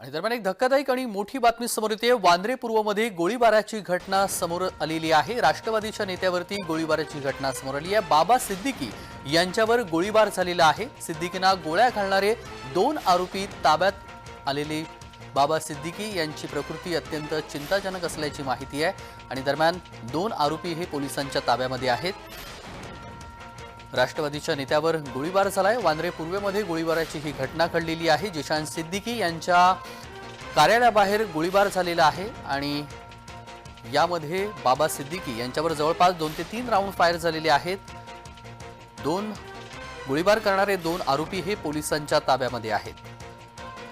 आणि दरम्यान एक धक्कादायक आणि मोठी बातमी समोर येते। वांद्रे पूर्वमध्ये गोळीबाराची घटना समोर आलेली आहे। राष्ट्रवादीच्या नेत्यावरती गोळीबाराची घटना समोर आली आहे। बाबा सिद्दीकी यांच्यावर गोळीबार झालेला आहे। सिद्दीकींना गोळ्या घालणारे 2 आरोपी ताब्यात आलेले। बाबा सिद्दीकी यांची प्रकृती अत्यंत चिंताजनक असल्याची माहिती आहे आणि दरम्यान 2 आरोपी हे पोलिसांच्या ताब्यामध्ये आहेत। राष्ट्रवादीच्या नेत्यावर गोळीबार झालाय। वांद्रे पूर्वेमध्ये गोळीबाराची ही घटना घडलेली आहे। जिशान सिद्दीकी यांच्या कार्यालयाबाहेर गोळीबार झालेला आहे आणि यामध्ये बाबा सिद्दीकी यांच्यावर जवळपास 2 ते 3 राऊंड फायर झालेले आहेत। गोळीबार करणारे 2 आरोपी हे पोलिसांच्या ताब्यामध्ये आहेत।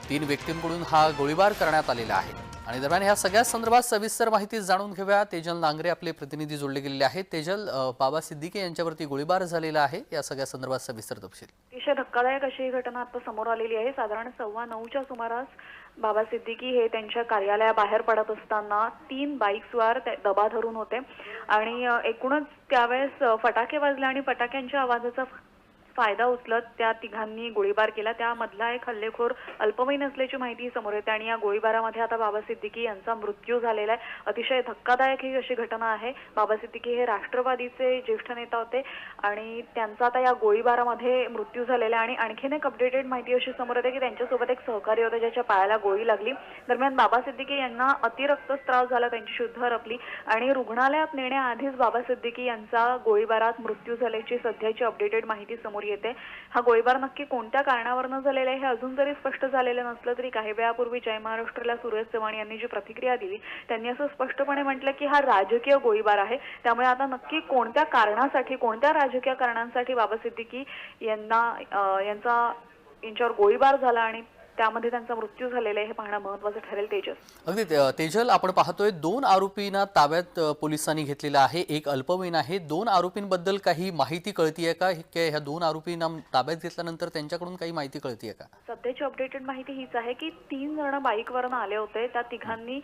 3 व्यक्तींकडून हा गोळीबार करण्यात आलेला आहे आणि दरम्यान या सगळ्या संदर्भात सविस्तर माहिती जाणून घेऊया। तेजल नांगरे आपले प्रतिनिधी जोडले गेलेले आहेत। तेजल, बाबा सिद्दीकी यांच्यावरती गोळीबार झालेला आहे, या सगळ्या संदर्भात सविस्तर तपशील। अतिशय धक्कादायक अशी ही घटना आता समोर आलेली आहे। साधारण 9:15च्या सुमारास बाबा सिद्दीकी हे त्यांच्या कार्यालयाबाहेर पडत असताना 3 बाईक्सवर दबा धरून होते आणि एकूणच त्यावेळेस फटाके वाजले आणि फटाक्यांच्या आवाजाचा फायदा उचलत त्या तिघांनी गोळीबार केला। त्यामधला एक हल्लेखोर अल्पवयीन असल्याची माहिती समोर येते आणि या गोळीबारामध्ये आता बाबा सिद्दीकी यांचा मृत्यू झालेला आहे। अतिशय धक्कादायक ही अशी घटना आहे। बाबा सिद्दीकी हे राष्ट्रवादीचे ज्येष्ठ नेता होते आणि त्यांचा आता या गोळीबारामध्ये मृत्यू झालेला आहे आणि आणखीन एक अपडेटेड माहिती अशी समोर येते की त्यांच्यासोबत एक सहकारी होते ज्याच्या पायाला गोळी लागली। दरम्यान बाबा सिद्दीकी यांना अतिरक्तस्राव झाला, त्यांची शुद्ध हरपली आणि रुग्णालयात नेण्याआधीच बाबा सिद्दीकी यांचा गोळीबारात मृत्यू झाल्याची सध्याची अपडेटेड माहिती समोर येते। हा गोळीबार नक्की कोणत्या कारणावरून झालेला आहे हे अजून जरी स्पष्ट झालेलं नसलं तरी काही वेळापूर्वी जय महाराष्ट्रला सुरेश चव्हाण यांनी जी प्रतिक्रिया दिली त्यांनी असं स्पष्टपणे म्हटलं की हा राजकीय गोळीबार आहे। त्यामुळे आता नक्की कोणत्या कारणासाठी, कोणत्या राजकीय कारणांसाठी बाबा सिद्दीकी यांच्यावर गोळीबार झाला आणि त्यामध्ये त्यांचा मृत्यू झालेला आहे हे पाहणं महत्त्वाचं ठरेल। अगदी तेजल, आपण पाहतोय 2 आरोपींना ताब्यात पोलिसांनी घेतलेला आहे, एक अल्पवयीन आहे। 2 आरोपींबद्दल काही माहिती कळतीये का? ह्या 2 आरोपींना ताब्यात घेतल्यानंतर त्यांच्याकडून काही माहिती कळतीये का? सध्याची अपडेटेड माहिती हीच आहे की 3 जण बाईकवरून आले होते। त्या तिघांनी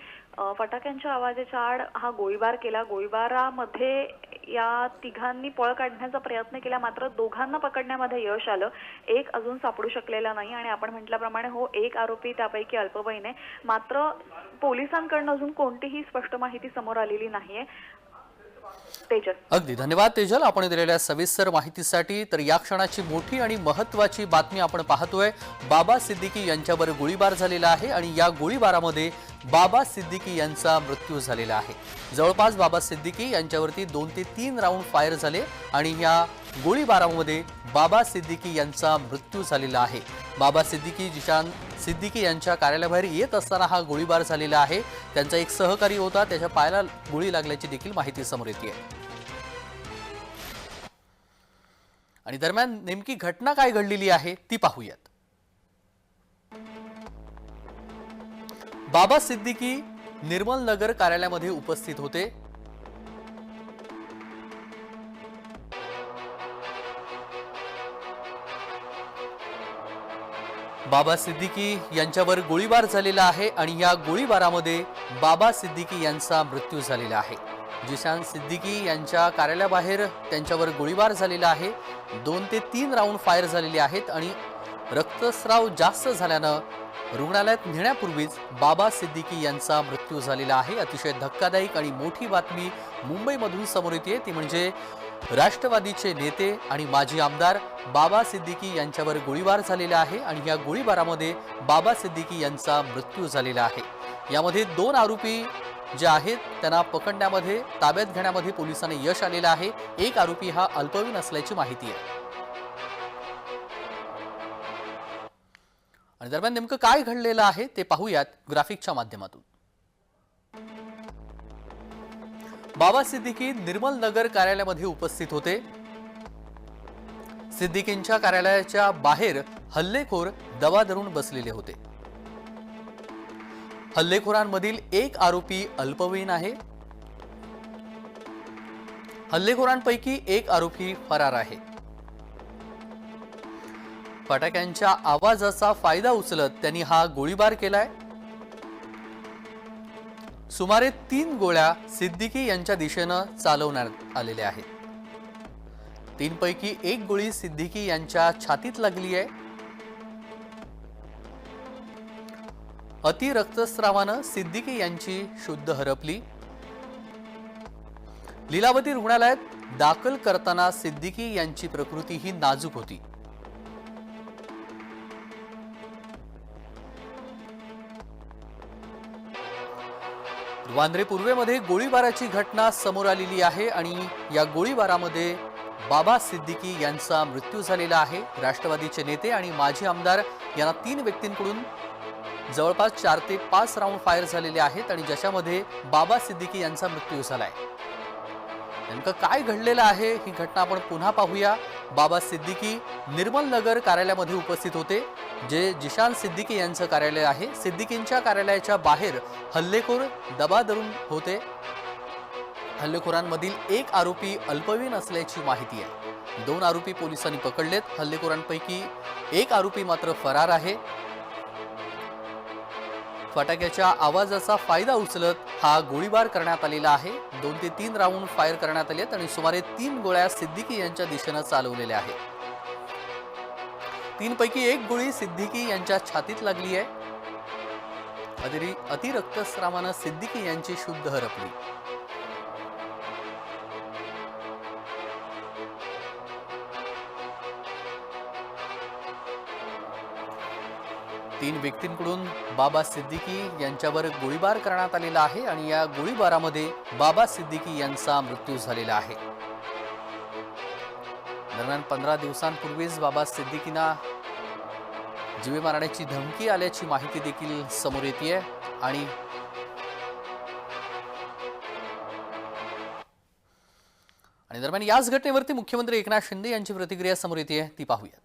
फटाक्यांच्या आवाजाच्या आड हा गोळीबार केला। गोळीबारामध्ये या तिघांनी पळ काढण्याचा प्रयत्न केला, मात्र दोघांना पकडण्यामध्ये यश आलं। एक अजून सापडू शकलेला नाही आणि आपण म्हटल्याप्रमाणे एक आरोपी त्यापैकी अल्पवयीन आहे, मात्र पोलिसांकडून अजून कोणतीही स्पष्ट माहिती समोर आलेली नाहीये। तेजल, अगदी धन्यवाद तेजल, आपण दिलेल्या सविस्तर माहितीसाठी। तर या क्षणाची मोठी आणि महत्त्वाची बातमी आपण पाहतोय। बाबा सिद्दीकी यांच्यावर गोळीबार झालेला आहे आणि या गोळीबारामध्ये बाबा सिद्दीकी यांचा मृत्यू झालेला आहे। जवळपास बाबा सिद्दीकी यांच्यावरती 2 ते 3 राऊंड फायर झाले आणि या गोळीबारामध्ये बाबा सिद्दीकी यांचा मृत्यू झालेला आहे। बाबा सिद्दीकी जिशान सिद्दीकी यांच्या कार्यालयाबाहेर येत असताना हा गोळीबार झालेला आहे। त्यांचा एक सहकारी होता, त्याच्या पायाला गोळी लागल्याची देखील माहिती समोर येते आणि दरम्यान नेमकी घटना काय घडलेली आहे ती पाहूयात। बाबा सिद्दीकी निर्मल नगर कार्यालयामध्ये उपस्थित होते। बाबा सिद्दीकी यांच्यावर गोळीबार झालेला आहे आणि या गोळीबारामध्ये बाबा सिद्दीकी यांचा मृत्यू झालेला आहे। जिशान सिद्दीकी यांच्या कार्यालयाबाहेर त्यांच्यावर गोळीबार झालेला आहे। 2 ते 3 राऊंड फायर झालेले आहेत आणि रक्तस्राव जास्त झाल्यानं रुग्णालयात नेण्यापूर्वीच बाबा सिद्दीकी यांचा मृत्यू झालेला आहे। अतिशय धक्कादायक आणि मोठी बातमी मुंबईमधून समोर येते, ती म्हणजे राष्ट्रवादीचे नेते आणि माजी आमदार बाबा सिद्दीकी यांच्यावर गोळीबार झालेला आहे आणि या गोळीबारामध्ये बाबा सिद्दीकी यांचा मृत्यू झालेला आहे। यामध्ये 2 आरोपी जे आहेत त्यांना पकडण्यामध्ये, ताब्यात घेण्यामध्ये पोलिसांना यश आलेलं आहे। एक आरोपी हा अल्पवयीन असल्याची माहिती आहे आणि दरम्यान नेमकं काय घडलेलं आहे ते पाहूयात ग्राफिकच्या माध्यमातून। बाबा सिद्दीकी निर्मल नगर कार्यालयामध्ये उपस्थित होते। सिद्दीकींच्या कार्यालयाच्या बाहेर हल्लेखोर दबा धरून बसलेले होते। हल्लेखोरांमधील एक आरोपी अल्पवयीन आहे। हल्लेखोरांपैकी एक आरोपी फरार आहे। फटाक्यांच्या आवाजाचा फायदा उचलत त्यांनी हा गोळीबार केलाय। सुमारे 3 गोळ्या सिद्दीकी यांच्या दिशेनं चालवण्यात आलेल्या आहेत। 3 पैकी एक गोळी सिद्दीकी यांच्या छातीत लागली आहे। अति रक्तस्रावानं सिद्दीकी यांची शुद्ध हरपली। लीलावती रुग्णालयात दाखल करताना सिद्दीकी यांची प्रकृती ही नाजूक होती। वांद्रे पूर्वेमध्ये गोळीबाराची घटना समोर आलेली आहे आणि या गोळीबारामध्ये बाबा सिद्दीकी यांचा मृत्यू झालेला आहे। राष्ट्रवादीचे नेते आणि माजी आमदार यांना 3 व्यक्तींकडून जवळपास 4 ते 5 राऊंड फायर झालेले आहेत आणि ज्याच्यामध्ये बाबा सिद्दीकी यांचा मृत्यू झालाय। नेमकं काय घडलेलं आहे ही घटना आपण पुन्हा पाहूया। बाबा सिद्दीकी निर्मल नगर कार्यालयामध्ये उपस्थित होते, जे जिशान सिद्दीकी यांचं कार्यालय आहे। सिद्दीकींच्या कार्यालयाच्या बाहेर हल्लेखोर दबा धरून होते। हल्लेखोरांमधील एक आरोपी अल्पवयीन असल्याची माहिती आहे। 2 आरोपी पोलिसांनी पकडलेत। हल्लेखोरांपैकी एक आरोपी मात्र फरार आहे। फटाक्याच्या आवाजाचा फायदा उचलत हा गोळीबार करण्यात आलेला आहे। 2 ते 3 राऊंड फायर करण्यात आले आणि सुमारे 3 गोळ्या सिद्दीकी यांच्या दिशेने चालवलेल्या आहेत। 3 पैकी एक गोळी सिद्दीकी यांच्या छातीत लागली आहे। अति रक्तस्रावानं सिद्दीकी यांची शुद्ध हरपली। तीन व्यक्तींकडून बाबा सिद्दीकी यांच्यावर गोळीबार करण्यात आलेला आहे आणि या गोळीबारामध्ये बाबा सिद्दीकी यांचा मृत्यू झालेला आहे। दरम्यान 15 दिवसांपूर्वीच बाबा सिद्दीकींना जीवे मारण्याची धमकी आल्याची माहिती देखील समोर येते आणि दरम्यान याच घटनेवरती मुख्यमंत्री एकनाथ शिंदे यांची प्रतिक्रिया समोर येते, ती पाहूयात।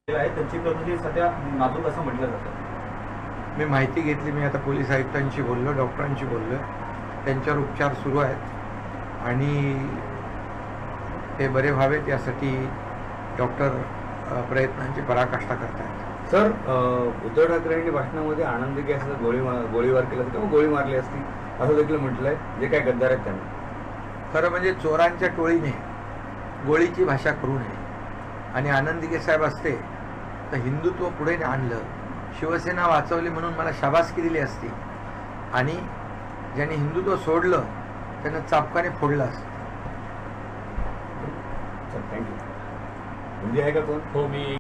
त्यांची प्रकृती सध्या नाजूक असं म्हटलं जातं। मी माहिती घेतली, मी आता पोलीस आयुक्तांशी बोललो, डॉक्टरांशी बोललो, त्यांच्यावर उपचार सुरू आहेत आणि ते बरे व्हावेत यासाठी डॉक्टर प्रयत्नांची पराकाष्ठा करत आहेत। सर, उद्धव ठाकरेंनी भाषणामध्ये आनंदी गॅसचा गोळीबार केला किंवा गोळी मारली असती असं देखील म्हटलंय, जे काय गद्दार आहेत त्यांना। खरं म्हणजे चोरांच्या टोळीने गोळीची भाषा करू नये आणि आनंदी साहेब असते तर हिंदुत्व पुढे आणलं, शिवसेना वाचवली म्हणून मला शाबासकी दिली असती आणि ज्यांनी हिंदुत्व सोडलं त्यांना चापकाने फोडलं असतं। थँक्यू। म्हणजे आहे का कोण? हो, मी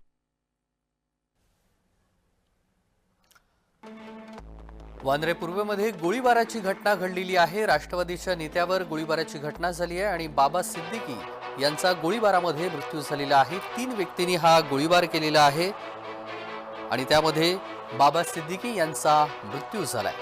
वांद्रे पूर्वेमध्ये गोळीबाराची घटना घडलेली आहे। राष्ट्रवादीच्या नेत्यावर गोळीबाराची घटना झाली आहे आणि बाबा सिद्दीकी यांचा गोळीबारामध्ये मृत्यू झालेला आहे। 3 व्यक्तींनी हा गोळीबार केलेला आहे आणि त्यामध्ये बाबा सिद्दीकी यांचा मृत्यू झालाय।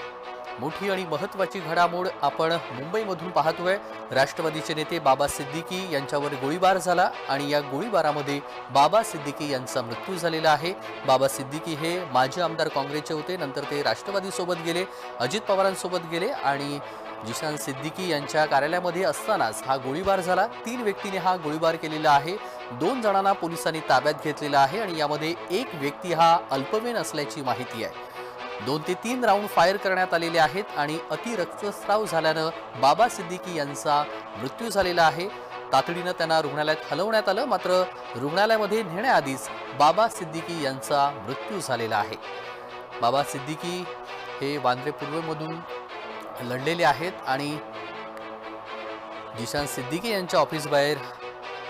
मोठी आणि महत्त्वाची घडामोड आपण मुंबईमधून पाहतोय। राष्ट्रवादीचे नेते बाबा सिद्दीकी यांच्यावर गोळीबार झाला आणि या गोळीबारामध्ये बाबा सिद्दीकी यांचा मृत्यू झालेला आहे। बाबा सिद्दीकी हे माजी आमदार काँग्रेसचे होते, नंतर ते राष्ट्रवादीसोबत गेले, अजित पवारांसोबत गेले आणि जिशान सिद्दीकी यांच्या कार्यालयामध्ये असतानाच हा गोळीबार झाला। 3 व्यक्तींनी हा गोळीबार केलेला आहे। 2 जणांना पोलिसांनी ताब्यात घेतलेला आहे आणि यामध्ये एक व्यक्ती हा अल्पवयीन असल्याची माहिती आहे। 2 ते 3 राऊंड फायर करण्यात आलेले आहेत आणि अति रक्तस्राव झाल्यानं बाबा सिद्दीकी यांचा मृत्यू झालेला आहे। तातडीनं त्यांना रुग्णालयात हलवण्यात आलं, मात्र रुग्णालयामध्ये नेण्याआधीच बाबा सिद्दीकी यांचा मृत्यू झालेला आहे। बाबा सिद्दीकी हे वांद्रे पूर्वेमधून लढलेले आहेत आणि जिशान सिद्दीकी यांच्या ऑफिस बाहेर,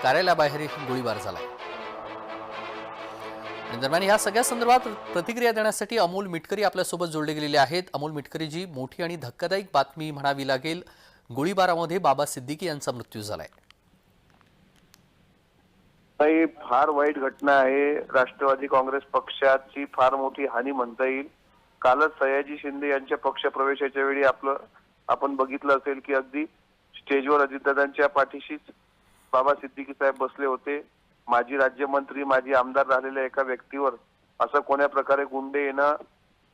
कार्यालयाबाहेर गोळीबार झाला। दरम्यान या सगळ्या संदर्भात प्रतिक्रिया देण्यासाठी अमोल मिटकरी आपल्यासोबत जोडले गेलेले आहेत। अमोल मिटकरी जी, मोठी आणि धक्कादायक बातमी म्हणावी लागेल, गोळीबारामध्ये बाबा सिद्दीकी यांचा मृत्यू झालाय। ही फार वाईट घटना आहे। राष्ट्रवादी काँग्रेस पक्षाची फार मोठी हानी म्हणता येईल। कालच सयाजी शिंदे यांच्या पक्ष प्रवेशाच्या वेळी आपण बघितलं असेल की अगदी स्टेजवर अजितदादांच्या पाठीशीच बाबा सिद्दीकी साहेब बसले होते। माजी राज्यमंत्री, माजी आमदार झालेल्या एका व्यक्तीवर असं कोण्या प्रकारे गुंडे येणं,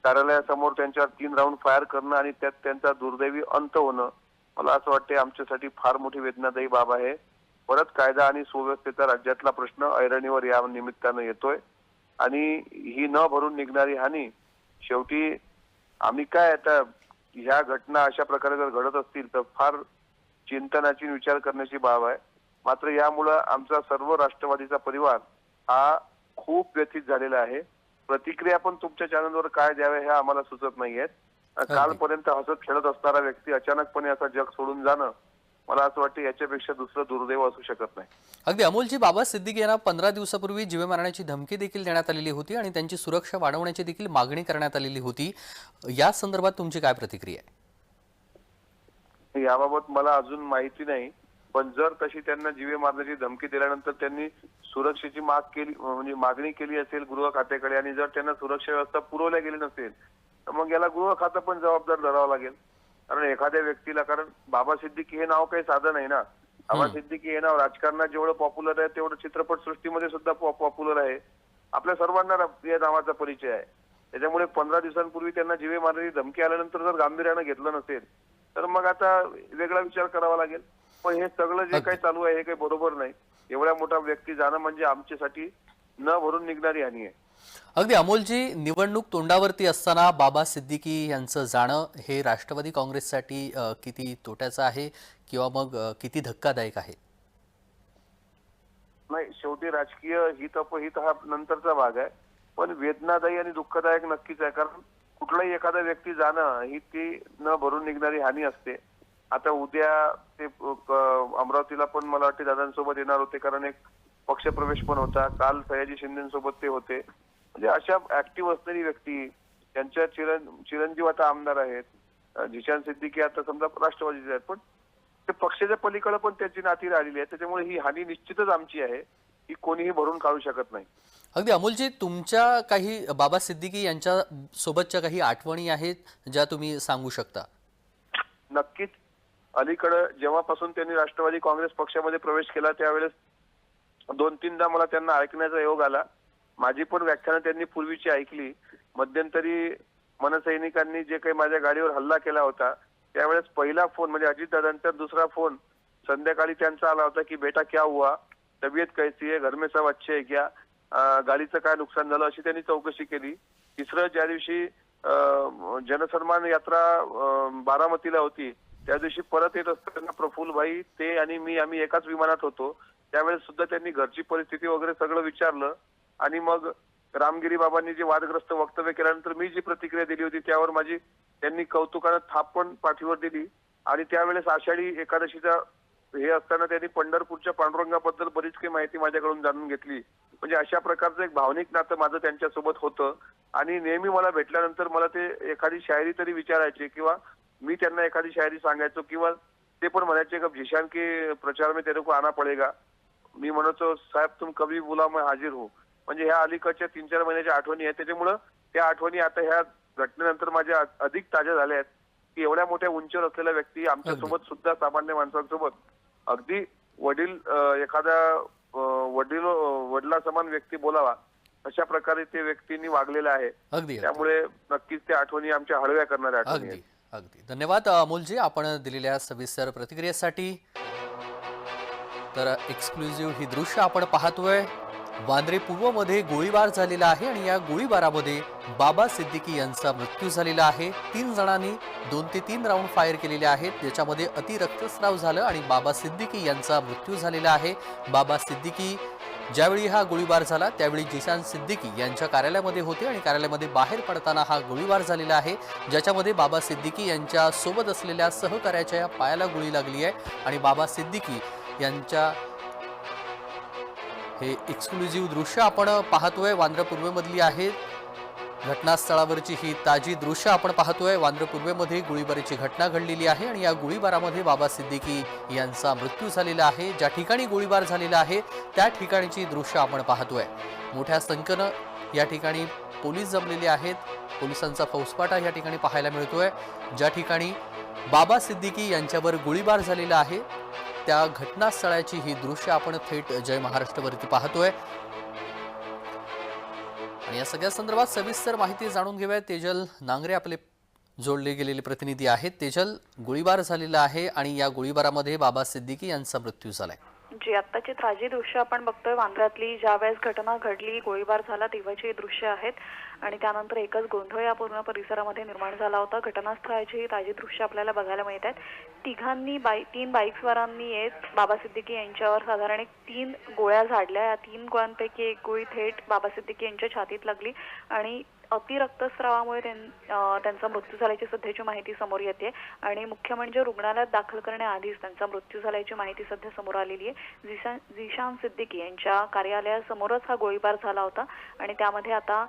कार्यालयासमोर त्यांच्यावर 3 राऊंड फायर करणं आणि त्यात त्यांचा दुर्दैवी अंत होणं, मला असं वाटते आमच्यासाठी फार मोठी वेदनादायी बाब आहे। परत कायदा आणि सुव्यवस्थेचा राज्यातला प्रश्न ऐरणीवर या निमित्तानं येतोय आणि ही न भरून निघणारी हानी शेवटी आम्ही काय, आता ह्या घटना अशा प्रकारे जर घडत असतील तर फार चिंतनाची, विचार करण्याची बाब आहे। मात्र यामुळे आमचा सर्व राष्ट्रवादीचा परिवार हा खूप व्यथित झालेला आहे प्रतिक्रिया पण तुमच्या चॅनलवर काय द्याव्या हे आम्हाला सुचत नाहीयेत. कालपर्यंत हसत खेळत असणारा व्यक्ती अचानकपणे आता जग सोडून जाणं, मला असं वाटतं याच्यापेक्षा दुसरं दुर्दैव असू शकत नाही. अगदी अमोलजी, बाबा सिद्दीकी यांना 15 दिवसापूर्वी जीवे मारण्याची धमकी देखील देण्यात आलेली होती आणि त्यांची सुरक्षा वाढवण्याची देखील मागणी करण्यात आलेली होती. या संदर्भात तुमची काय प्रतिक्रिया आहे? याबाबत मला अजून माहिती नाही, पण जर तशी त्यांना जीवे मारण्याची धमकी दिल्यानंतर त्यांनी सुरक्षेची म्हणजे मागणी केली असेल गृह खात्याकडे, आणि जर त्यांना सुरक्षा व्यवस्था पुरवल्या गेली नसेल तर मग याला गृह खातं पण जबाबदार धरावं लागेल. कारण एखाद्या व्यक्तीला, कारण बाबा सिद्दीकी हे नाव काही साधं नाही ना. बाबा सिद्दीकी हे नाव राजकारणात जेवढं पॉप्युलर आहे तेवढं चित्रपट सृष्टीमध्ये सुद्धा पॉप्युलर आहे. आपल्या सर्वांना या नावाचा परिचय आहे. त्याच्यामुळे 15 दिवसांपूर्वी त्यांना जीवे मारण्याची धमकी आल्यानंतर जर गांभीर्यानं घेतलं नसेल तर मग आता वेगळा विचार करावा लागेल. पण हे सगळं जे काही चालू आहे हे काही बरोबर नाही. एवढ्या मोठा व्यक्ती जाणं म्हणजे आमच्यासाठी न भरून निघणारी हानी आहे. अगदी अमोलजी, निवडणूक तोंडावरती असताना बाबा सिद्दीकी यांचं जाणं हे राष्ट्रवादी काँग्रेससाठी किती तोट्याचं आहे किंवा मग किती धक्कादायक आहे? नाही, शेवटी राजकीय हित अपहित हा नंतरचा भाग आहे, पण वेदनादायी आणि दुःखदायक नक्कीच आहे. कारण कुठलाही एखादा व्यक्ती जाणं ही ती न भरून निघणारी हानी असते. आता उद्या ते अमरावतीला पण मला वाटते दादांसोबत येणार होते, कारण एक पक्षप्रवेश पण होता. काल सयाजी शिंदेसोबत ते होते. म्हणजे अशा ऍक्टिव्ह असणारी व्यक्ती, त्यांच्या चिरंजीव आता आमदार आहेत, जिशान सिद्दीकी आता समजा राष्ट्रवादीचे आहेत, पण ते पक्षाच्या पलीकडे पण त्यांची नाती राहिलेली आहे. त्याच्यामुळे ही हानी निश्चितच आमची आहे, ही कोणीही भरून काढू शकत नाही. अगदी अमोलजी, तुमच्या काही बाबा सिद्दीकी यांच्या सोबतच्या काही आठवणी आहेत ज्या तुम्ही सांगू शकता? नक्कीच. अलीकडे जेव्हापासून त्यांनी राष्ट्रवादी काँग्रेस पक्षामध्ये प्रवेश केला त्यावेळेस 2-3दा मला त्यांना ऐकण्याचा योग आला. माझी पण व्याख्यानं त्यांनी पूर्वीची ऐकली. मध्यंतरी मनसैनिकांनी जे काही माझ्या गाडीवर हल्ला केला होता त्यावेळेस पहिला फोन म्हणजे अजितदादांचा दुसरा फोन संध्याकाळी त्यांचा आला होता की बेटा क्या हुआ, तबीयत कैसी है, घर में सब अच्छे है क्या, गाडीचं काय नुकसान झालं अशी त्यांनी चौकशी केली. तिसरं, ज्या दिवशी जनसन्मान यात्रा बारामतीला होती त्या दिवशी परत येत असताना प्रफुल्लभाई, ते आणि मी आम्ही एकाच विमानात होतो. त्यावेळेस सुद्धा त्यांनी घरची परिस्थिती वगैरे सगळं विचारलं. आणि मग रामगिरी बाबांनी जे वादग्रस्त वक्तव्य केल्यानंतर मी जी प्रतिक्रिया दिली होती त्यावर माझी त्यांनी कौतुकानं थाप पण पाठीवर दिली. आणि त्यावेळेस आषाढी एकादशीचा हे असताना त्यांनी पंढरपूरच्या पांडुरंगाबद्दल बरीच काही माहिती माझ्याकडून जाणून घेतली. म्हणजे अशा प्रकारचं एक भावनिक नातं माझं त्यांच्यासोबत होतं. आणि नेहमी मला भेटल्यानंतर मला ते एखादी शायरी तरी विचारायचे किंवा मी त्यांना एखादी शायरी सांगायचो, किंवा ते पण म्हणायचे की जिशान के प्रचार में तेरे को आना पडेगा. मी म्हणायचो साहेब तुम कभी बुला मैं हाजीर हूँ. म्हणजे ह्या अलीकडच्या 3-4 महिन्याच्या आठवणी आहेत. त्याच्यामुळं त्या आठवणी आता ह्या घटनेनंतर माझ्या अधिक ताज्या झाल्या आहेत की एवढ्या मोठ्या उंचीवर असलेला व्यक्ती आमच्यासोबत सुद्धा सामान्य माणसांसोबत अगदी एखादा वडिला समान व्यक्ती बोलावा अशा प्रकारे ते व्यक्तींनी वागलेलं आहे. त्यामुळे नक्कीच त्या आठवणी आमच्या हळव्या करणाऱ्या आठवणी आहेत. अगदी धन्यवाद अमोलजी, आपण दिलेल्या सविस्तर प्रतिक्रियेसाठी. तर एक्सक्लुझिव्ह ही दृश्य आपण पाहतोय. वांद्रे पूर्वमध्ये गोळीबार झालेला आहे आणि या गोळीबारामध्ये बाबा सिद्दीकी यांचा मृत्यू झालेला आहे. 3 जणांनी 2 ते 3 राऊंड फायर केलेले आहेत, ज्याच्यामध्ये अति रक्तस्राव झालं आणि बाबा सिद्दीकी यांचा मृत्यू झालेला आहे. बाबा सिद्दीकी ज्यावेळी हा गोळीबार झाला त्यावेळी जिशान सिद्दीकी यांच्या कार्यालयामध्ये होते आणि कार्यालयामध्ये बाहेर पडताना हा गोळीबार झालेला आहे, ज्याच्यामध्ये बाबा सिद्दीकी यांच्या सोबत असलेल्या सहकार्याच्या पायाला गोळी लागली आहे. आणि बाबा सिद्दीकी यांच्या हे एक्सक्लुझिव्ह दृश्य आपण पाहतोय. वांद्रे पूर्वेमधली आहे घटनास्थळावरची ही ताजी दृश्य आपण पाहतोय. वांद्रे पूर्वेमध्ये गोळीबाराची घटना घडलेली आहे आणि या गोळीबारामध्ये बाबा सिद्दीकी यांचा मृत्यू झालेला आहे. ज्या ठिकाणी गोळीबार झालेला आहे त्या ठिकाणीची दृश्य आपण पाहतोय. मोठ्या संख्येनं या ठिकाणी पोलीस जमलेले आहेत. पोलिसांचा फौजफाटा या ठिकाणी पाहायला मिळतोय. ज्या ठिकाणी बाबा सिद्दीकी यांच्यावर गोळीबार झालेला आहे त्या घटनास्थळाची ही दृश्य आपण थेट जय महाराष्ट्रवरती पाहतोय. आणि या सगळ्या संदर्भात सविस्तर माहिती जाणून घेऊया. तेजल नांगरे आपले जोडले गेलेले प्रतिनिधी आहेत. तेजल, गोळीबार झालेला आहे आणि या गोळीबारामध्ये बाबा सिद्दीकी यांचा मृत्यू झालाय. जी आत्ताची ताजी दृश्य आपण बघतोय वांद्र्यातली, ज्या वेळेस घटना घडली, गोळीबार झाला तेव्हाची दृश्य आहेत आणि त्यानंतर एकच गोंधळ या पूर्ण परिसरामध्ये निर्माण झाला होता. घटनास्थळाची ताजी दृश्य आपल्याला बघायला मिळत आहेत. तीन बाईकस्वारांनी येत बाबा सिद्दीकी यांच्यावर साधारण 3 गोळ्या झाडल्या. या 3 गोळ्यांपैकी एक गोळी थेट बाबा सिद्दीकी यांच्या छातीत लागली आणि अतिरक्तस्रावामुळे त्यांचा मृत्यू झाल्याची सध्याची माहिती समोर येते आणि मुख्य म्हणजे रुग्णालयात दाखल करण्याआधीच त्यांचा मृत्यू झाल्याची माहिती सध्या समोर आलेली आहे. झिशान सिद्दीकी यांच्या कार्यालयासमोरच हा गोळीबार झाला होता आणि त्यामध्ये आता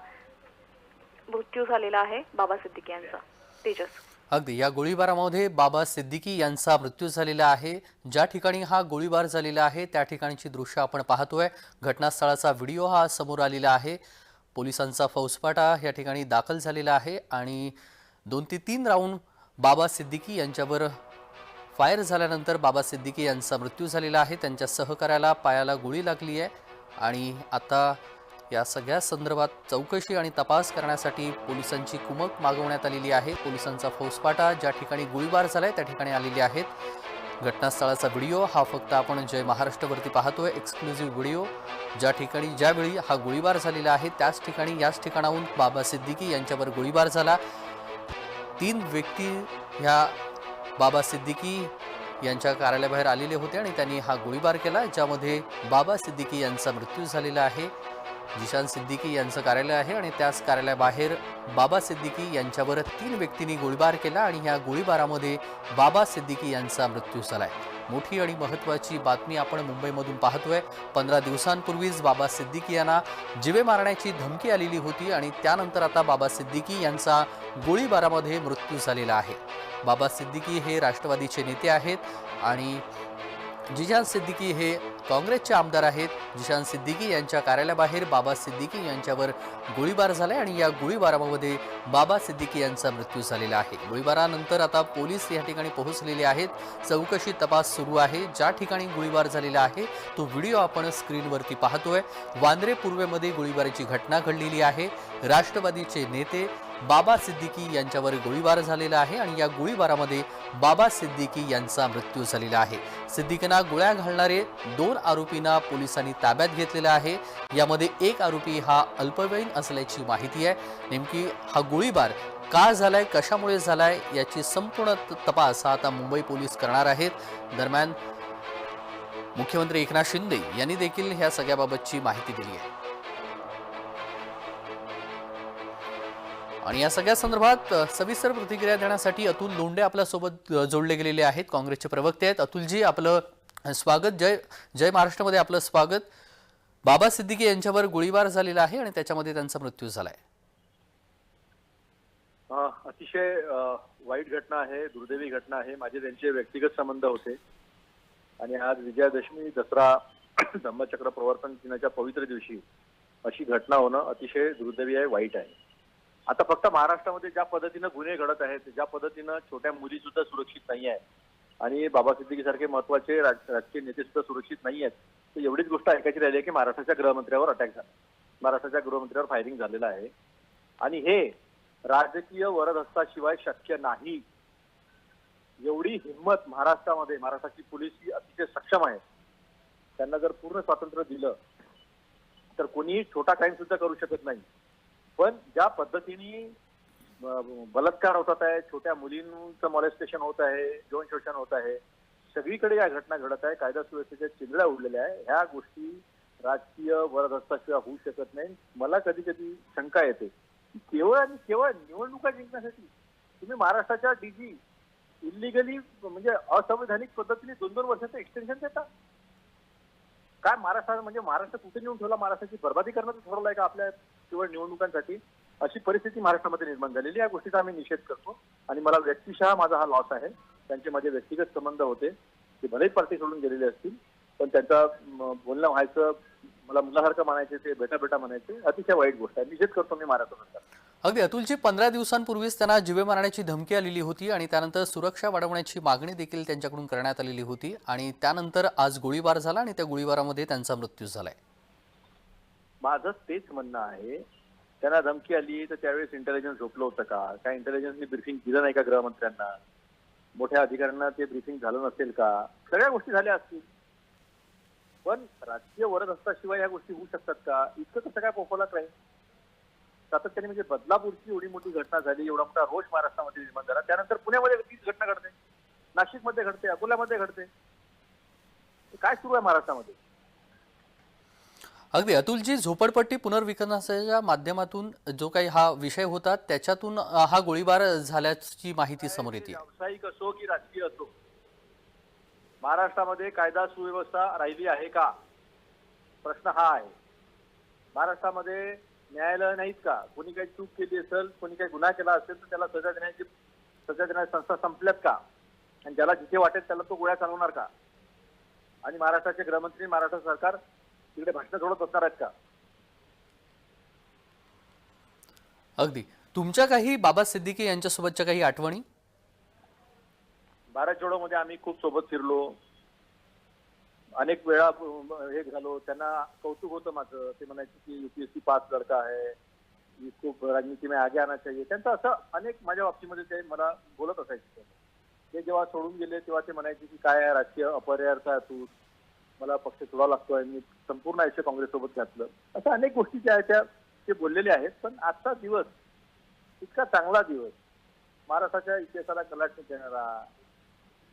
मृत्यू झालेला आहे बाबा सिद्दीकी यांचा. तेजस. अगदी या गोळीबारामध्ये बाबा सिद्दीकी यांचा मृत्यू झालेला आहे. ज्या ठिकाणी हा गोळीबार झालेला आहे त्या ठिकाणची दृश्य आपण पाहतोय. घटनास्थळाचा व्हिडिओ हा समोर आलेला आहे. पोलिसांचा फौजफाटा या ठिकाणी दाखल झालेला आहे आणि 2 ते 3 राऊंड बाबा सिद्दीकी यांच्यावर फायर झाल्यानंतर बाबा सिद्दीकी यांचा मृत्यू झालेला आहे. त्यांच्या सहकार्याला पायाला गोळी लागली आहे आणि आता या सगळ्या संदर्भात चौकशी आणि तपास करण्यासाठी पोलिसांची कुमक मागवण्यात आलेली आहे. पोलिसांचा फौजफाटा ज्या ठिकाणी गोळीबार झालाय त्या ठिकाणी आलेले आहेत. घटनास्थळाचा व्हिडिओ हा फक्त आपण जय महाराष्ट्रवरती पाहतोय. एक्सक्लुझिव्ह व्हिडिओ ज्यावेळी हा गोळीबार झालेला आहे याच ठिकाणाहून बाबा सिद्दीकी यांच्यावर गोळीबार झाला. 3 व्यक्ती ह्या बाबा सिद्दीकी यांच्या कार्यालयाबाहेर आलेले होते आणि त्यांनी हा गोळीबार केला, ज्यामध्ये बाबा सिद्दीकी यांचा मृत्यू झालेला आहे. झिशान सिद्दीकी यांचं कार्यालय आहे आणि त्याच कार्यालयाबाहेर बाबा सिद्दीकी यांच्यावर 3 व्यक्तींनी गोळीबार केला आणि या गोळीबारामध्ये बाबा सिद्दीकी यांचा मृत्यू झालाय. मोठी आणि महत्त्वाची बातमी आपण मुंबईमधून पाहतोय. 15 दिवसांपूर्वीच बाबा सिद्दीकी यांना जीवे मारण्याची धमकी आलेली होती आणि त्यानंतर आता बाबा सिद्दीकी यांचा गोळीबारामध्ये मृत्यू झालेला आहे. बाबा सिद्दीकी हे राष्ट्रवादीचे नेते आहेत आणि झिशान सिद्दीकी हे काँग्रेसचे आमदार आहेत. झिशान सिद्दीकी यांच्या कार्यालयाबाहेर बाबा सिद्दीकी यांच्यावर गोळीबार झालाय आणि या गोळीबारामध्ये बाबा सिद्दीकी यांचा मृत्यू झालेला आहे. गोळीबारानंतर आता पोलीस या ठिकाणी पोहोचलेले आहेत. चौकशी तपास सुरू आहे. ज्या ठिकाणी गोळीबार झालेला आहे तो व्हिडिओ आपण स्क्रीनवरती पाहतोय. वांद्रे पूर्वेमध्ये गोळीबाराची घटना घडलेली आहे. राष्ट्रवादीचे नेते बाबा सिद्दीकी यांच्यावर गोळीबार झालेला आहे आणि या गोळीबारामध्ये बाबा सिद्दीकी यांचा मृत्यू झालेला आहे. सिद्दीकींना गोळ्या घालणारे 2 आरोपींना पोलिसांनी ताब्यात घेतलेला आहे. यामध्ये एक आरोपी हा अल्पवयीन असल्याची माहिती आहे. नेमकी हा गोळीबार का झालाय, कशामुळे झालाय याची संपूर्ण तपास हा आता मुंबई पोलीस करणार आहेत. दरम्यान मुख्यमंत्री एकनाथ शिंदे यांनी देखील ह्या सगळ्याबाबतची माहिती दिली आहे आणि या सगळ्या संदर्भात सविस्तर प्रतिक्रिया देण्यासाठी अतुल लोंढे आपल्यासोबत जोडले गेलेले आहेत. काँग्रेसचे प्रवक्ते आहेत. अतुलजी, आपलं स्वागत. जय महाराष्ट्रामध्ये आपलं स्वागत. बाबा सिद्दीकी यांच्यावर गोळीबार झालेला आहे आणि त्याच्यामध्ये त्यांचा मृत्यू झालाय. अतिशय वाईट घटना आहे, दुर्दैवी घटना आहे. माझे त्यांचे व्यक्तिगत संबंध होते आणि आज विजयादशमी, दसरा, धम्मचक्र प्रवर्तन दिनाच्या पवित्र दिवशी अशी घटना होणं अतिशय दुर्दैवी आहे, वाईट आहे. आता फक्त महाराष्ट्रामध्ये ज्या पद्धतीनं गुन्हे घडत आहेत, ज्या पद्धतीनं छोट्या मुली सुद्धा सुरक्षित नाही आहेत आणि बाबा सिद्दीकी सारखे महत्वाचे राजकीय नेते सुद्धा सुरक्षित नाही आहेत, तर एवढीच गोष्ट ऐकायची राहिली आहे की महाराष्ट्राच्या गृहमंत्र्यावर अटॅक झाला, महाराष्ट्राच्या गृहमंत्र्यावर फायरिंग झालेलं आहे आणि हे राजकीय वरदहस्ताशिवाय शक्य नाही. एवढी हिंमत महाराष्ट्रामध्ये, महाराष्ट्राची पोलीस ही अतिशय सक्षम आहे. त्यांना जर पूर्ण स्वातंत्र्य दिलं तर कोणीही छोटा क्राईम सुद्धा करू शकत नाही. पण ज्या पद्धतीने बलात्कार होतात आहे, छोट्या मुलींचं मॉलेस्टेशन होत आहे, यौन शोषण होत आहे, सगळीकडे या घटना घडत आहे, कायदा सुव्यवस्थेच्या चिंधड्या उडलेल्या आहे. ह्या गोष्टी राजकीय वरदहस्ताशिवाय होऊ शकत नाही. मला कधी कधी शंका येते की केवळ आणि केवळ निवडणुका जिंकण्यासाठी तुम्ही महाराष्ट्राच्या डीजी इलिगली म्हणजे असंवैधानिक पद्धतीने 2-2 वर्षाचं एक्सटेन्शन देता. काय महाराष्ट्र म्हणजे महाराष्ट्र कुठे नेऊन ठेवला, महाराष्ट्राची बर्बादी करण्याचं ठरवलंय का आपल्या केवळ निवडणुकांसाठी? अशी परिस्थिती महाराष्ट्रामध्ये निर्माण झालेली. या गोष्टीचा आम्ही निषेध करतो आणि मला व्यक्तिशः माझा हा लॉस आहे. त्यांचे माझे व्यक्तिगत संबंध होते, ते भलेच पार्टी सोडून गेलेले असतील, पण त्यांचा बोलणं व्हायचं, मला मुलासारखं म्हणायचे, ते बेटा म्हणायचे, अतिशय वाईट गोष्ट आहे. निषेध करतो मी महाराष्ट्र सरकार. अगदी अतुलजी, 15 दिवसांपूर्वीच त्यांना जीवे मारण्याची धमकी आलेली होती आणि त्यानंतर सुरक्षा वाढवण्याची मागणी देखील त्यांच्याकडून करण्यात आलेली होती आणि त्यानंतर आज गोळीबार झाला आणि त्या गोळीबारामध्ये त्यांचा मृत्यू झालाय. माझं तेच म्हणणं आहे, त्यांना धमकी आली तर त्यावेळेस इंटेलिजन्स झोपलं होतं का? काय इंटेलिजन्सनी ब्रीफिंग दिलं नाही का गृहमंत्र्यांना? मोठ्या अधिकाऱ्यांना ते ब्रीफिंग झालं नसेल का? सगळ्या गोष्टी झाल्या असतील. पण राजकीय वरद असल्याशिवाय ह्या गोष्टी होऊ शकतात का? इतकं कसं काय पोफाला क्राईम? सातत्याने म्हणजे बदलापूरची एवढी मोठी घटना झाली, एवढा मोठा रोष महाराष्ट्रामध्ये निर्माण झाला, त्यानंतर पुण्यामध्ये तीच घटना घडते, नाशिकमध्ये घडते, अकोल्यामध्ये घडते. काय सुरू आहे महाराष्ट्रामध्ये? अगदी अतुलजी, झोपडपट्टी पुनर्विकासाच्या माध्यमातून जो काही हा विषय होता त्याच्यातून हा गोळीबार झाल्याची माहिती समोर येते. व्यावसायिक असो की राजकीय असो, महाराष्ट्रामध्ये कायदा सुव्यवस्था राहिली आहे का? प्रश्न हा आहे. महाराष्ट्रामध्ये न्यायालय नाहीत का? कोणी काही चूक केली असेल, कोणी काही गुन्हा केला असेल तर त्याला सजा देण्याच्या संस्था संपल्यात का? आणि ज्याला जिथे वाटेल त्याला तो गोळ्या चालवणार का? आणि महाराष्ट्राचे गृहमंत्री, महाराष्ट्र सरकार तिकडे भाषण सोडत बसणार आहेत का? अगदी. तुमच्या काही बाबा सिद्दीकी यांच्यासोबतच्या काही आठवणी? भारत जोडो मध्ये आम्ही खूप सोबत फिरलो, अनेक वेळा हे झालो. त्यांना कौतुक होतं माझं. ते म्हणायचे की यूपीएससी पास लड़का है, इसको राजनीति में आगे आना चाहिए. त्यांचं असं अनेक माझ्या बाबतीमध्ये ते मला बोलत असायचे. ते जेव्हा सोडून गेले तेव्हा ते म्हणायचे की काय आहे, राजकीय अपरिहार्थ आहे तू, मला पक्ष सोडावा लागतोय, मी संपूर्ण आयुष्य काँग्रेससोबत घातलं. अशा अनेक गोष्टी ज्या त्या ते बोललेले आहेत. पण आजचा दिवस इतका चांगला दिवस, महाराष्ट्राच्या इतिहासाला कलाटणी देणारा,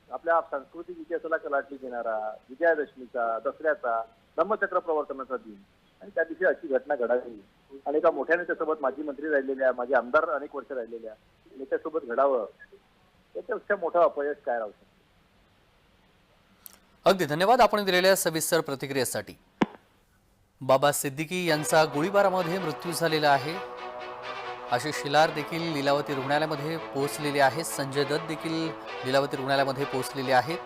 आपल्या सांस्कृतिक इतिहासाला कलाटणी देणारा, विजयादशमीचा, दसऱ्याचा, धम्मचक्र प्रवर्तनाचा दिन, आणि त्या दिवशी अशी घटना घडावी आणि एका मोठ्या नेत्यासोबत, माजी मंत्री राहिलेल्या, माझे आमदार अनेक वर्ष राहिलेल्या नेत्यासोबत घडावं, त्याच्यापेक्षा मोठं अपयश काय राहू शकतं? अगदी धन्यवाद आपण दिलेल्या सविस्तर प्रतिक्रियेसाठी. बाबा सिद्दीकी यांचा गोळीबारामध्ये मृत्यू झालेला आहे. आशिष शिलार देखील लीलावती रुग्णालयामध्ये पोहोचलेले आहेत. संजय दत्त देखील लीलावती रुग्णालयामध्ये पोहोचलेले आहेत.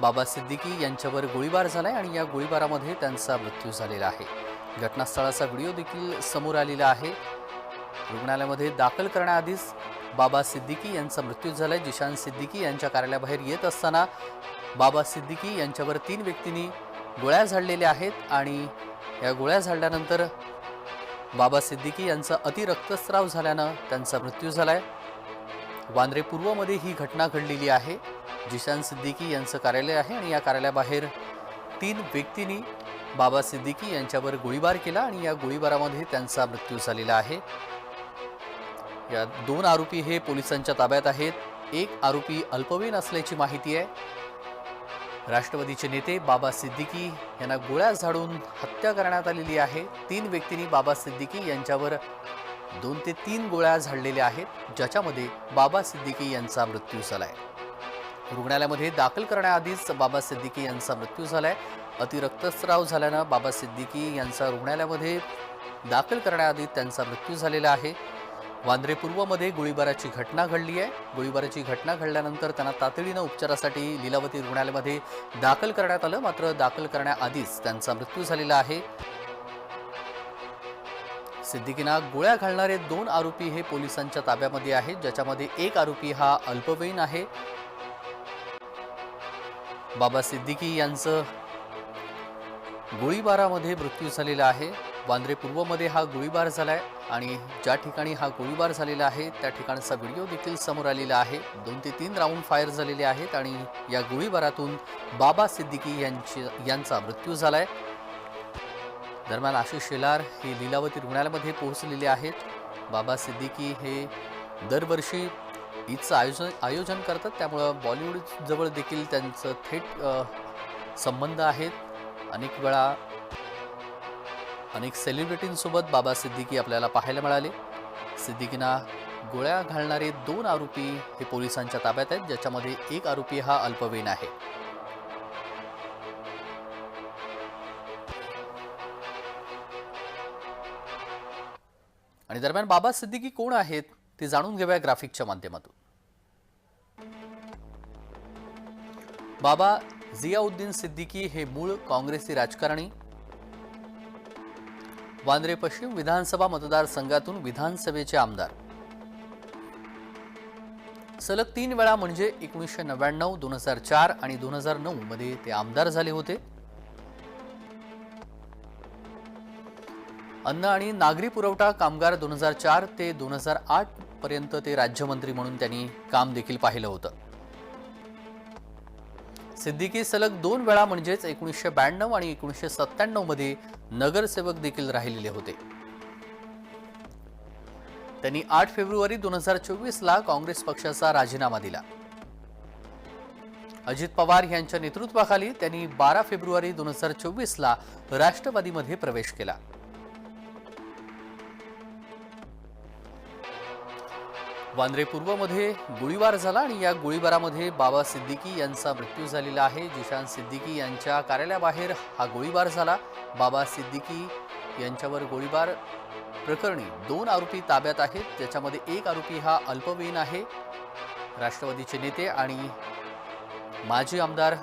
बाबा सिद्दीकी यांच्यावर गोळीबार झालाय आणि या गोळीबारामध्ये त्यांचा मृत्यू झालेला आहे. घटनास्थळाचा व्हिडिओ देखील समोर आलेला आहे. रुग्णालयामध्ये दाखल करण्याआधीच बाबा सिद्दीकी यांचा मृत्यू झालाय. जिशान सिद्दीकी यांच्या कार्यालयाबाहेर येत असताना बाबा सिद्दीकी यांच्यावर 3 व्यक्तींनी गोळ्या झाडलेल्या आहेत आणि या गोळ्या झाडल्यानंतर बाबा सिद्दीकी यांचा अतिरक्तस्राव झाल्यानं त्यांचा मृत्यू झालाय. वांद्रे पूर्वमध्ये ही घटना घडलेली आहे. जिशान सिद्दीकी यांचं कार्यालय आहे आणि या कार्यालयाबाहेर 3 व्यक्तींनी बाबा सिद्दीकी यांच्यावर गोळीबार केला आणि या गोळीबारामध्ये त्यांचा मृत्यू झालेला आहे. या 2 आरोपी हे पोलिसांच्या ताब्यात आहेत. 1 आरोपी अल्पवयीन असल्याची माहिती आहे. राष्ट्रवादीचे नेते बाबा सिद्दीकी यांना गोळ्या झाडून हत्या करण्यात आलेली आहे. 3 व्यक्तींनी बाबा सिद्दीकी यांच्यावर 2 ते 3 गोळ्या झाडलेल्या आहेत, ज्याच्यामध्ये बाबा सिद्दीकी यांचा मृत्यू झालाय. रुग्णालयामध्ये दाखल करण्याआधीच बाबा सिद्दीकी यांचा मृत्यू झालाय. अतिरक्तस्राव झाल्यानं बाबा सिद्दीकी यांचा रुग्णालयामध्ये दाखल करण्याआधी त्यांचा मृत्यू झालेला आहे. वांद्रे पूर्वमध्ये गोळीबाराची घटना घडली आहे. गोळीबाराची घटना घडल्यानंतर त्यांना तातडीनं उपचारासाठी लीलावती रुग्णालयामध्ये दाखल करण्यात आलं, मात्र दाखल करण्याआधीच त्यांचा मृत्यू झालेला आहे. सिद्दीकींना गोळ्या घालणारे 2 आरोपी हे पोलिसांच्या ताब्यामध्ये आहेत, ज्याच्यामध्ये 1 आरोपी हा अल्पवयीन आहे. बाबा सिद्दीकी यांचं गोळीबारामध्ये मृत्यू झालेला आहे. वांद्रे पूर्वमध्ये हा गोळीबार झालाय आणि ज्या ठिकाणी हा गोळीबार झालेला आहे त्या ठिकाणचा व्हिडिओ देखील समोर आलेला आहे. 2 ते 3 राऊंड फायर झालेले आहेत आणि या गोळीबारातून बाबा सिद्दीकी यांचा मृत्यू झालाय. दरम्यान आशिष शेलार हे लीलावती रुग्णालयामध्ये पोहोचलेले आहेत. बाबा सिद्दीकी हे दरवर्षी ईदचं आयोजन करतात, त्यामुळं बॉलिवूड जवळ देखील त्यांचं थेट संबंध आहेत. अनेक वेळा अनेक सेलिब्रिटींसोबत बाबा सिद्दीकी आपल्याला पाहायला मिळाले. सिद्दीकींना गोळ्या घालणारे 2 आरोपी हे पोलिसांच्या ताब्यात आहेत, ज्याच्यामध्ये 1 आरोपी हा अल्पवयीन आहे. आणि दरम्यान बाबा सिद्दीकी कोण आहेत ते जाणून घेऊया ग्राफिकच्या माध्यमातून. बाबा जियाउद्दीन सिद्दीकी हे मूळ काँग्रेसी राजकारणी. वांद्रे पश्चिम विधानसभा मतदारसंघातून विधानसभेचे आमदार. सलग 3 वेळा म्हणजे 1999, 2004 आणि 2009 मध्ये ते आमदार झाले होते. अन्न आणि नागरी पुरवठा कामगार 2004 ते 2008 पर्यंत ते राज्यमंत्री म्हणून त्यांनी काम देखील पाहिलं होतं. सिद्दीकी सलग 2 वेळा म्हणजेच 1992 आणि 1997 मध्ये नगरसेवक देखील राहिलेले होते. त्यांनी 8 फेब्रुवारी 2024 ला काँग्रेस पक्षाचा राजीनामा दिला. अजित पवार यांच्या नेतृत्वाखाली त्यांनी 12 फेब्रुवारी 2024 ला राष्ट्रवादीमध्ये प्रवेश केला. वांद्रे पूर्वमध्ये गोळीबार झाला आणि या गोळीबारामध्ये बाबा सिद्दीकी यांचा मृत्यू झालेला आहे. जिशान सिद्दीकी यांच्या कार्यालयाबाहेर हा गोळीबार झाला. बाबा सिद्दीकी यांच्यावर गोळीबार प्रकरणी 2 आरोपी ताब्यात आहेत, ज्याच्यामध्ये एक आरोपी हा अल्पवयीन आहे. राष्ट्रवादीचे नेते आणि माजी आमदार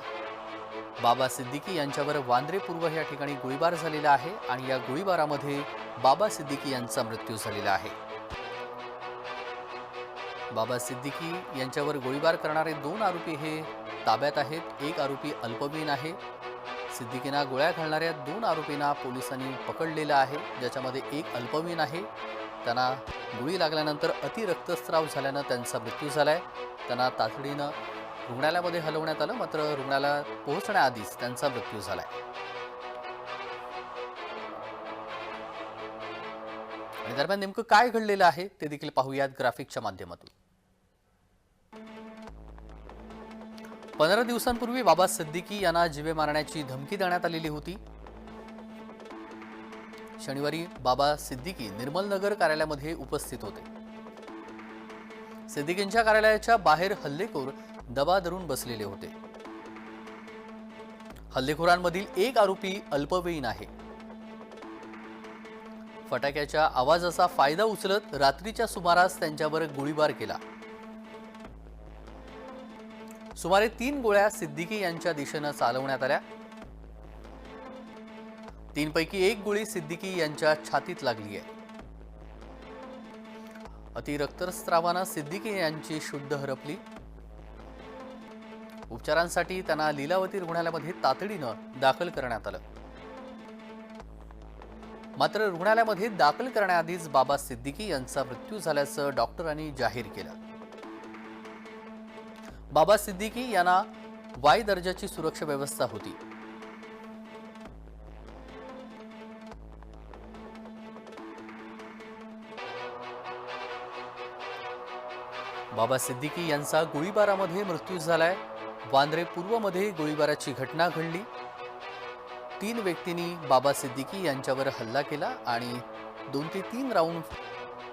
बाबा सिद्दीकी यांच्यावर वांद्रे पूर्व या ठिकाणी गोळीबार झालेला आहे आणि या गोळीबारामध्ये बाबा सिद्दीकी यांचा मृत्यू झालेला आहे. बाबा सिद्दीकी यांच्यावर गोळीबार करणारे 2 आरोपी हे ताब्यात आहेत. एक आरोपी अल्पवयीन आहे. सिद्दीकींना गोळ्या घालणाऱ्या 2 आरोपींना पोलिसांनी पकडलेलं आहे, ज्याच्यामध्ये एक अल्पवयीन आहे. त्यांना गोळी लागल्यानंतर अतिरक्तस्राव झाल्यानं त्यांचा मृत्यू झालाय. त्यांना तातडीनं रुग्णालयामध्ये हलवण्यात आलं, मात्र रुग्णालयात पोहोचण्याआधीच त्यांचा मृत्यू झालाय. आणि दरम्यान नेमकं काय घडलेलं आहे ते देखील पाहूयात ग्राफिकच्या माध्यमातून. 15 दिवसांपूर्वी बाबा सिद्दीकी यांना जीवे मारण्याची धमकी देण्यात आलेली होती. शनिवारी बाबा सिद्दीकी निर्मलनगर कार्यालयामध्ये उपस्थित होते. सिद्दीकींच्या कार्यालयाच्या बाहेर हल्लेखोर दबा धरून बसलेले होते. हल्लेखोरांमधील एक आरोपी अल्पवयीन आहे. फटाक्याच्या आवाजाचा फायदा उचलत रात्रीच्या सुमारास त्यांच्यावर गोळीबार केला. सुमारे 3 गोळ्या सिद्दीकी यांच्या दिशेनं चालवण्यात आल्या. 3 पैकी एक गोळी सिद्दीकी यांच्या छातीत लागली आहे. अतिरक्तस्रावानं सिद्दीकी यांची शुद्ध हरपली. उपचारांसाठी त्यांना लीलावती रुग्णालयामध्ये तातडीनं दाखल करण्यात आलं. मात्र रुग्णालयामध्ये दाखल करण्याआधीच बाबा सिद्दीकी यांचा मृत्यू झाल्याचं डॉक्टरांनी जाहीर केलं. बाबा सिद्दीकी यांना वाय दर्जाची सुरक्षा व्यवस्था होती. बाबा सिद्दीकी यांचा गोळीबारामध्ये मृत्यू झालाय. वांद्रे पूर्वमध्ये गोळीबाराची घटना घडली. 3 व्यक्तींनी बाबा सिद्दीकी यांच्यावर हल्ला केला आणि 2 ते 3 राऊंड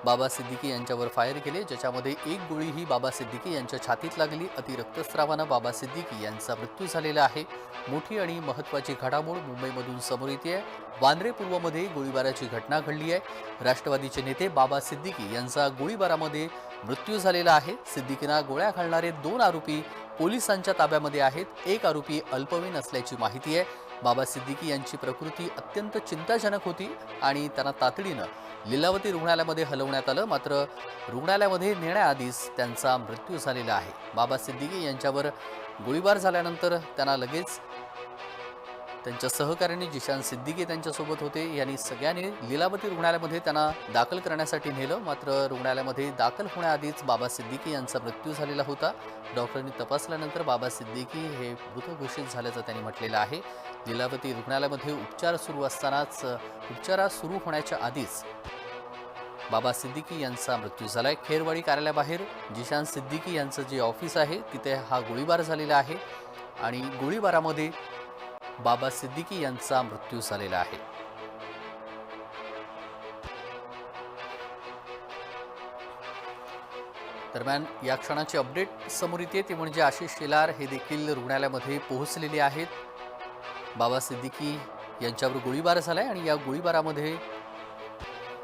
बाबा सिद्दीकी यांच्यावर फायर केले, ज्याच्यामध्ये एक गोळी ही बाबा सिद्दीकी यांच्या छातीत लागली. अतिरक्तस्रावानं बाबा सिद्दीकी यांचा मृत्यू झालेला आहे. मोठी आणि महत्त्वाची घडामोड मुंबईमधून समोर येते. वांद्रे पूर्वमध्ये गोळीबाराची घटना घडली आहे. राष्ट्रवादीचे नेते बाबा सिद्दीकी यांचा गोळीबारामध्ये मृत्यू झालेला आहे. सिद्दीकींना गोळ्या घालणारे 2 आरोपी पोलिसांच्या ताब्यामध्ये आहेत. एक आरोपी अल्पवयीन असल्याची माहिती आहे. बाबा सिद्दीकी यांची प्रकृती अत्यंत चिंताजनक होती आणि त्यांना तातडीनं लीलावती रुग्णालयामध्ये हलवण्यात आलं, मात्र रुग्णालयामध्ये नेण्याआधीच त्यांचा मृत्यू झालेला आहे. बाबा सिद्दीकी यांच्यावर गोळीबार झाल्यानंतर त्यांना लगेच त्यांच्या सहकाऱ्यांनी जिशान सिद्दीकी त्यांच्यासोबत होते यांनी सगळ्यांनी लीलावती रुग्णालयामध्ये त्यांना दाखल करण्यासाठी नेलं, मात्र रुग्णालयामध्ये दाखल होण्याआधीच बाबा सिद्दीकी यांचा मृत्यू झालेला होता. डॉक्टरांनी तपासल्यानंतर बाबा सिद्दीकी हे मृत घोषित झाल्याचं त्यांनी म्हटलेलं आहे. लीलावती रुग्णालयामध्ये उपचार सुरू होण्याच्या आधीच बाबा सिद्दीकी यांचा मृत्यू झालाय. खेरवाडी कार्यालयाबाहेर जिशान सिद्दीकी यांचं जे ऑफिस आहे तिथे हा गोळीबार झालेला आहे आणि गोळीबारामध्ये बाबा सिद्दीकी यांचा मृत्यू झालेला आहे. दरम्यान या क्षणाची अपडेट समोर येते ती म्हणजे आशिष शेलार हे देखील रुग्णालयामध्ये पोहोचलेले आहेत. बाबा सिद्दीकी यांच्यावर गोळीबार झालाय आणि या गोळीबारामध्ये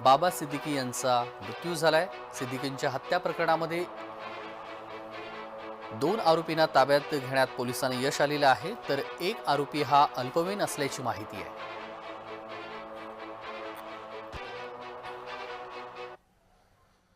बाबा सिद्दीकी यांचा मृत्यू झालाय. सिद्दीकींच्या हत्या प्रकरणामध्ये 2 आरोपींना ताब्यात घेण्यात पोलिसांना यश आलेलं आहे, तर एक आरोपी हा अल्पवयीन असल्याची माहिती आहे.